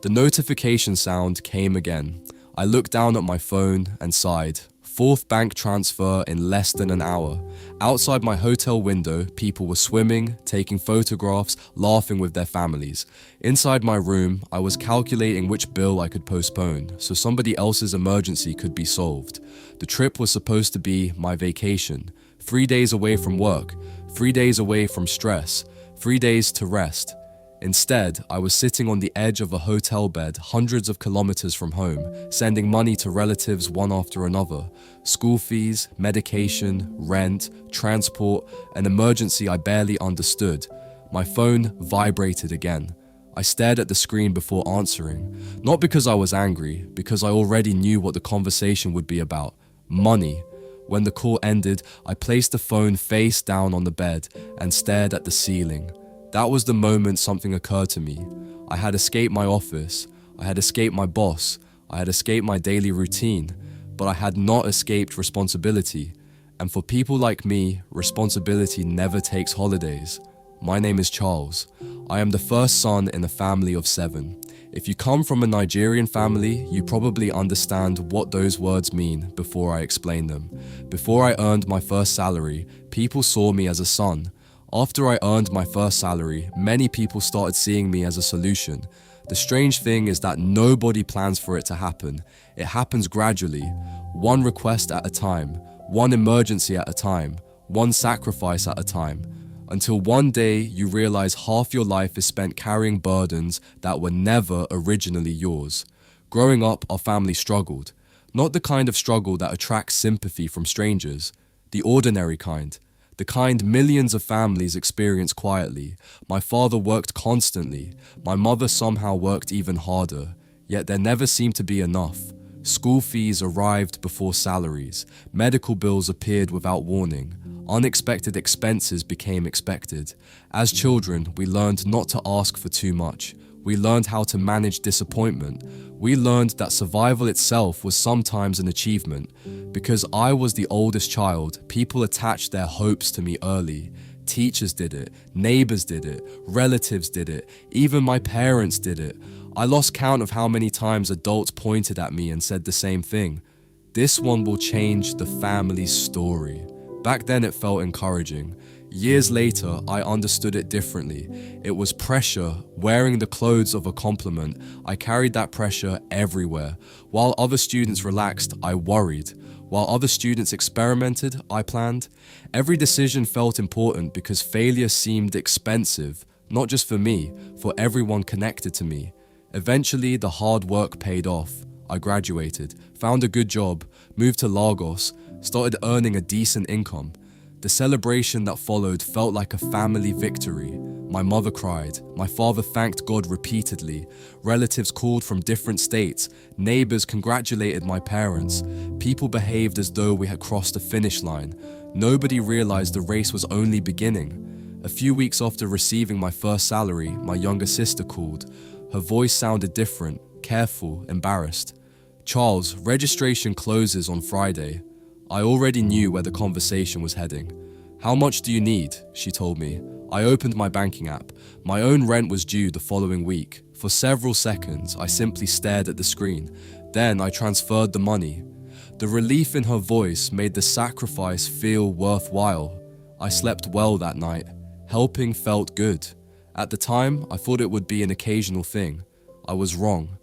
The notification sound came again. I looked down at my phone and sighed. Fourth bank transfer in less than an hour. Outside my hotel window, people were swimming, taking photographs, laughing with their families. Inside my room, I was calculating which bill I could postpone so somebody else's emergency could be solved. The trip was supposed to be my vacation. 3 days away from work, 3 days away from stress, 3 days to rest. Instead, I was sitting on the edge of a hotel bed hundreds of kilometers from home, sending money to relatives one after another. School fees, medication, rent, transport, an emergency I barely understood. My phone vibrated again. I stared at the screen before answering, not because I was angry, because I already knew what the conversation would be about. Money. When the call ended, I placed the phone face down on the bed and stared at the ceiling. That was the moment something occurred to me. I had escaped my office, I had escaped my boss, I had escaped my daily routine, but I had not escaped responsibility. And for people like me, responsibility never takes holidays. My name is Charles. I am the first son in a family of 7. If you come from a Nigerian family, you probably understand what those words mean before I explain them. Before I earned my first salary, people saw me as a son. After I earned my first salary, many people started seeing me as a solution. The strange thing is that nobody plans for it to happen. It happens gradually, one request at a time, one emergency at a time, one sacrifice at a time, until one day you realize half your life is spent carrying burdens that were never originally yours. Growing up, our family struggled. Not the kind of struggle that attracts sympathy from strangers, the ordinary kind. The kind millions of families experience quietly. My father worked constantly. My mother somehow worked even harder. Yet there never seemed to be enough. School fees arrived before salaries. Medical bills appeared without warning. Unexpected expenses became expected. As children, we learned not to ask for too much. We learned how to manage disappointment. We learned that survival itself was sometimes an achievement. Because I was the oldest child, people attached their hopes to me early. Teachers did it, neighbors did it, relatives did it, even my parents did it. I lost count of how many times adults pointed at me and said the same thing. This one will change the family's story. Back then it felt encouraging. Years later, I understood it differently. It was pressure, wearing the clothes of a compliment. I carried that pressure everywhere. While other students relaxed, I worried. While other students experimented, I planned. Every decision felt important because failure seemed expensive, not just for me, for everyone connected to me. Eventually, the hard work paid off. I graduated, found a good job, moved to Lagos, started earning a decent income. The celebration that followed felt like a family victory. My mother cried. My father thanked God repeatedly. Relatives called from different states. Neighbors congratulated my parents. People behaved as though we had crossed the finish line. Nobody realized the race was only beginning. A few weeks after receiving my first salary, my younger sister called. Her voice sounded different, careful, embarrassed. "Charles, registration closes on Friday." I already knew where the conversation was heading. "How much do you need?" she told me. I opened my banking app. My own rent was due the following week. For several seconds, I simply stared at the screen. Then I transferred the money. The relief in her voice made the sacrifice feel worthwhile. I slept well that night. Helping felt good. At the time, I thought it would be an occasional thing. I was wrong.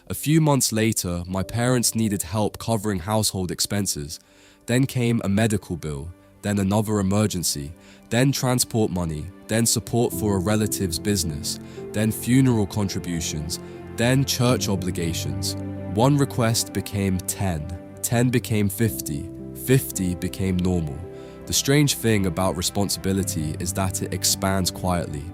A few months later, my parents needed help covering household expenses. Then came a medical bill, then another emergency, then transport money, then support for a relative's business, then funeral contributions, then church obligations. One request became 10, 10 became 50, 50 became normal. The strange thing about responsibility is that it expands quietly.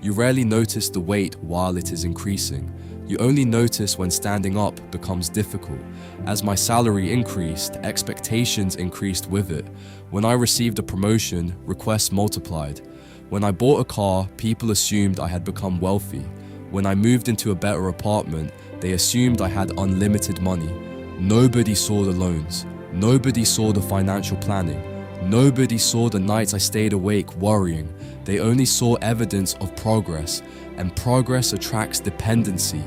You rarely notice the weight while it is increasing. You only notice when standing up becomes difficult. As my salary increased, expectations increased with it. When I received a promotion, requests multiplied. When I bought a car, people assumed I had become wealthy. When I moved into a better apartment, they assumed I had unlimited money. Nobody saw the loans. Nobody saw the financial planning. Nobody saw the nights I stayed awake worrying. They only saw evidence of progress, and progress attracts dependency.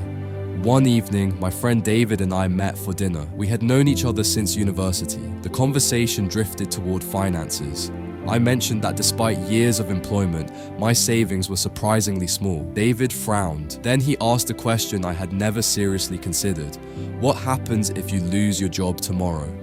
One evening, my friend David and I met for dinner. We had known each other since university. The conversation drifted toward finances. I mentioned that despite years of employment, my savings were surprisingly small. David frowned. Then he asked a question I had never seriously considered. What happens if you lose your job tomorrow?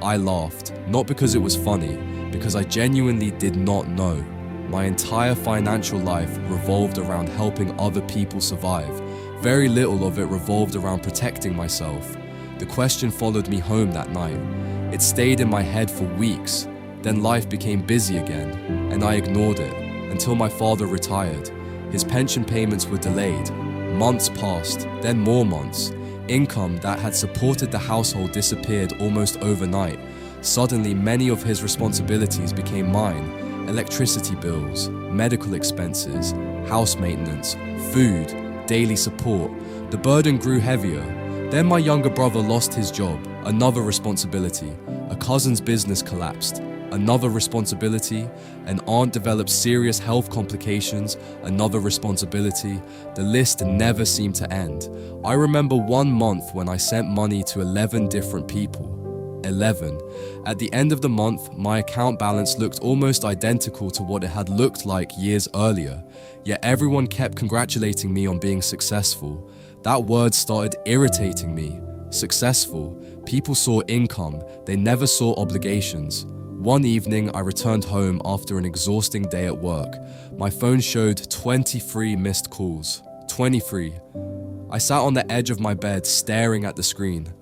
I laughed, not because it was funny, because I genuinely did not know. My entire financial life revolved around helping other people survive. Very little of it revolved around protecting myself. The question followed me home that night. It stayed in my head for weeks. Then life became busy again, and I ignored it until my father retired. His pension payments were delayed. Months passed, then more months. Income that had supported the household disappeared almost overnight. Suddenly, many of his responsibilities became mine. Electricity bills, medical expenses, house maintenance, food, daily support. The burden grew heavier. Then my younger brother lost his job, another responsibility. A cousin's business collapsed, another responsibility. An aunt developed serious health complications, another responsibility. The list never seemed to end. I remember one month when I sent money to 11 different people. 11. At the end of the month, my account balance looked almost identical to what it had looked like years earlier. Yet everyone kept congratulating me on being successful. That word started irritating me. Successful. People saw income, they never saw obligations. One evening, I returned home after an exhausting day at work. My phone showed 23 missed calls. 23. I sat on the edge of my bed staring at the screen.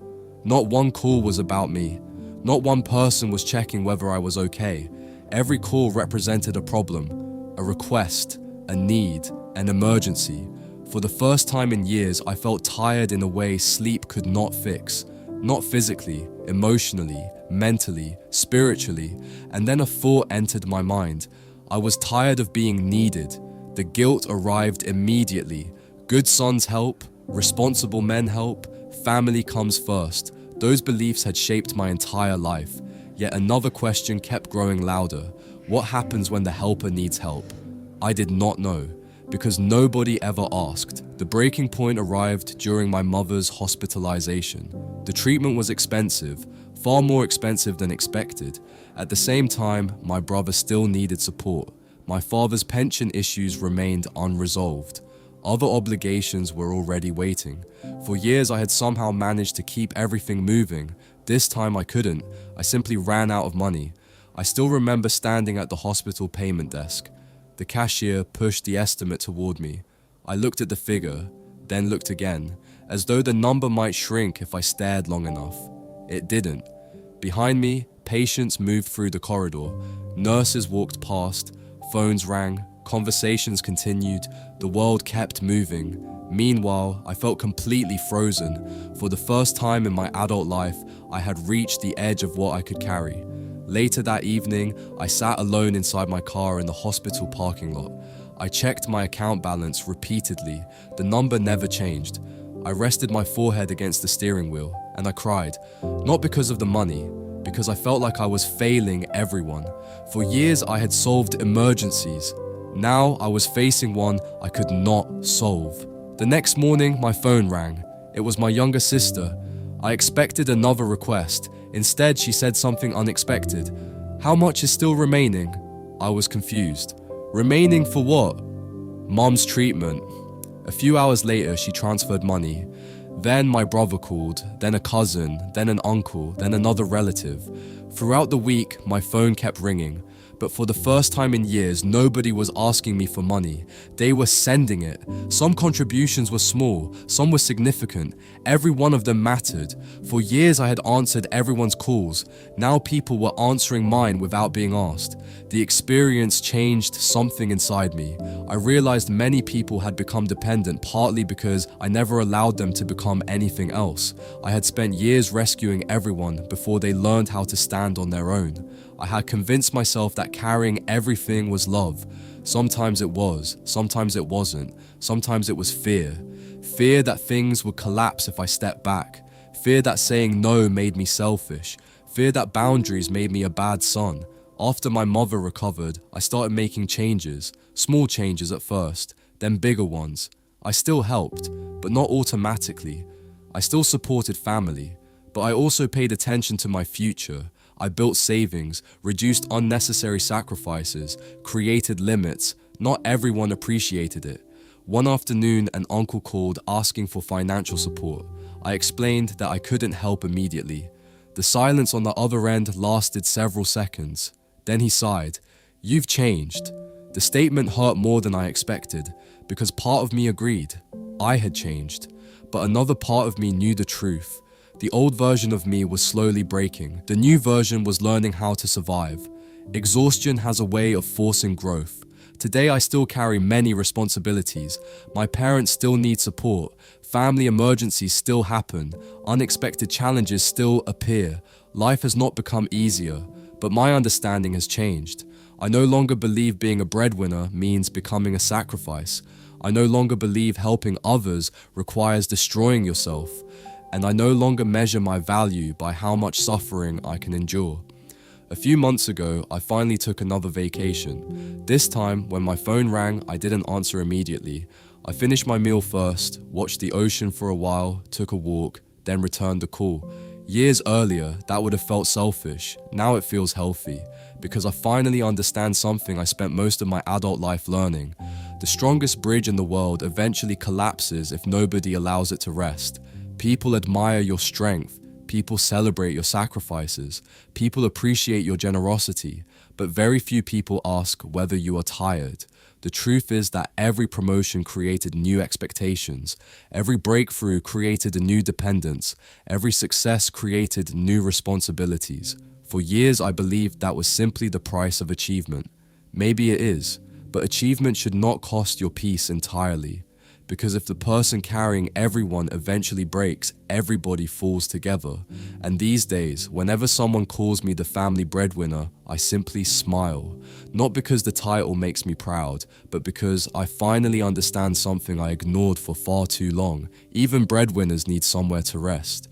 Not one call was about me. Not one person was checking whether I was okay. Every call represented a problem, a request, a need, an emergency. For the first time in years, I felt tired in a way sleep could not fix. Not physically, emotionally, mentally, spiritually. And then a thought entered my mind. I was tired of being needed. The guilt arrived immediately. Good sons help, responsible men help, family comes first. Those beliefs had shaped my entire life. Yet another question kept growing louder. What happens when the helper needs help? I did not know, because nobody ever asked. The breaking point arrived during my mother's hospitalization. The treatment was expensive, far more expensive than expected. At the same time, my brother still needed support. My father's pension issues remained unresolved. Other obligations were already waiting. For years, I had somehow managed to keep everything moving. This time I couldn't. I simply ran out of money. I still remember standing at the hospital payment desk. The cashier pushed the estimate toward me. I looked at the figure, then looked again, as though the number might shrink if I stared long enough. It didn't. Behind me, patients moved through the corridor. Nurses walked past, phones rang, conversations continued, the world kept moving. Meanwhile, I felt completely frozen. For the first time in my adult life, I had reached the edge of what I could carry. Later that evening, I sat alone inside my car in the hospital parking lot. I checked my account balance repeatedly. The number never changed. I rested my forehead against the steering wheel, and I cried. Not because of the money, because I felt like I was failing everyone. For years, I had solved emergencies. Now, I was facing one I could not solve. The next morning, my phone rang. It was my younger sister. I expected another request. Instead, she said something unexpected. How much is still remaining? I was confused. Remaining for what? Mom's treatment. A few hours later, she transferred money. Then my brother called, then a cousin, then an uncle, then another relative. Throughout the week, my phone kept ringing. But for the first time in years, nobody was asking me for money. They were sending it. Some contributions were small, some were significant. Every one of them mattered. For years I had answered everyone's calls. Now people were answering mine without being asked. The experience changed something inside me. I realized many people had become dependent partly because I never allowed them to become anything else. I had spent years rescuing everyone before they learned how to stand on their own. I had convinced myself that carrying everything was love. Sometimes it was, sometimes it wasn't. Sometimes it was fear. Fear that things would collapse if I stepped back. Fear that saying no made me selfish. Fear that boundaries made me a bad son. After my mother recovered, I started making changes. Small changes at first, then bigger ones. I still helped, but not automatically. I still supported family, but I also paid attention to my future. I built savings, reduced unnecessary sacrifices, created limits. Not everyone appreciated it. One afternoon, an uncle called asking for financial support. I explained that I couldn't help immediately. The silence on the other end lasted several seconds. Then he sighed. "You've changed." The statement hurt more than I expected, because part of me agreed. I had changed. But another part of me knew the truth. The old version of me was slowly breaking. The new version was learning how to survive. Exhaustion has a way of forcing growth. Today I still carry many responsibilities. My parents still need support. Family emergencies still happen. Unexpected challenges still appear. Life has not become easier, but my understanding has changed. I no longer believe being a breadwinner means becoming a sacrifice. I no longer believe helping others requires destroying yourself. And I no longer measure my value by how much suffering I can endure. A few months ago, I finally took another vacation. This time, when my phone rang, I didn't answer immediately. I finished my meal first, watched the ocean for a while, took a walk, then returned the call. Years earlier, that would have felt selfish. Now it feels healthy, because I finally understand something I spent most of my adult life learning. The strongest bridge in the world eventually collapses if nobody allows it to rest. People admire your strength. People celebrate your sacrifices. People appreciate your generosity. But very few people ask whether you are tired. The truth is that every promotion created new expectations. Every breakthrough created a new dependence. Every success created new responsibilities. For years, I believed that was simply the price of achievement. Maybe it is, but achievement should not cost your peace entirely. Because if the person carrying everyone eventually breaks, everybody falls together. And these days, whenever someone calls me the family breadwinner, I simply smile. Not because the title makes me proud, but because I finally understand something I ignored for far too long. Even breadwinners need somewhere to rest.